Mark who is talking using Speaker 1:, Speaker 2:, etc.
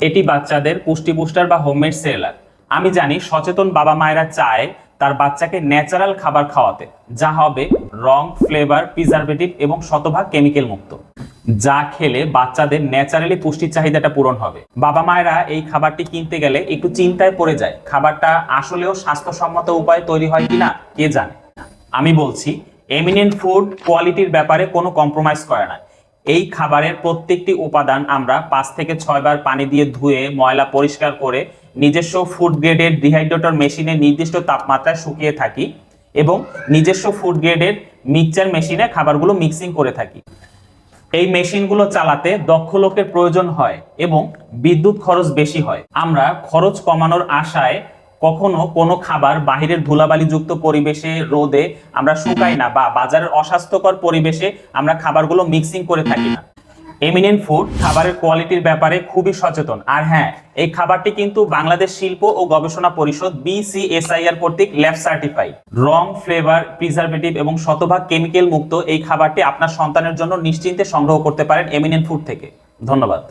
Speaker 1: এটি বাচ্চাদের পুষ্টি বুস্টার বা হোমমেড সেরেলাক। আমি জানি সচেতন বাবা মায়েরা চায় তার বাচ্চাকে ন্যাচারাল খাবার খাওয়াতে, যা হবে রং, ফ্লেভার, প্রিজারভেটিভ এবং শতভাগ কেমিক্যাল মুক্ত, যা খেলে বাচ্চাদের ন্যাচারালি পুষ্টির চাহিদাটা পূরণ হবে। বাবা মায়েরা এই খাবারটি কিনতে গেলে একটু চিন্তায় পড়ে যায়, খাবারটা আসলেও স্বাস্থ্যসম্মত উপায়ে তৈরি হয় কিনা কে জানে। আমি বলছি, এমিনেন্ট ফুড কোয়ালিটির ব্যাপারে কোনো কম্প্রোমাইজ করে না। এই খাবারের প্রত্যেকটি উপাদান আমরা 5 থেকে 6 বার পানি দিয়ে ধুয়ে ময়লা পরিষ্কার করে নিজস্ব ফুড গ্রেডের ডিহাইড্রেটর মেশিনে নির্দিষ্ট তাপমাত্রায় শুকিয়ে থাকি এবং নিজস্ব ফুড গ্রেডের মিক্সচার মেশিনে খাবারগুলো মিক্সিং করে থাকি। এই মেশিনগুলো চালাতে দক্ষ লোকের প্রয়োজন হয় এবং বিদ্যুৎ খরচ বেশি হয়। আমরা খরচ কমানোর আশায় কখনো কোনো খাবার বাহিরের ধুলাবালিযুক্ত পরিবেশে, রোদে আমরা শুকাই না বা বাজারের অস্বাস্থ্যকর পরিবেশে আমরা খাবারগুলো মিক্সিং করে থাকি না। এমিনেন্ট ফুড খাবারের কোয়ালিটির ব্যাপারে খুবই সচেতন। আর হ্যাঁ, এই খাবারটি কিন্তু বাংলাদেশ শিল্প ও গবেষণা পরিষদ BCSIR কর্তৃক ল্যাব সার্টিফাইড। রং, ফ্লেভার, প্রিজারভেটিভ এবং শতভাগ কেমিক্যাল মুক্ত এই খাবারটি আপনার সন্তানের জন্য নিশ্চিন্তে সংগ্রহ করতে পারেন এমিনেন্ট ফুড থেকে। ধন্যবাদ।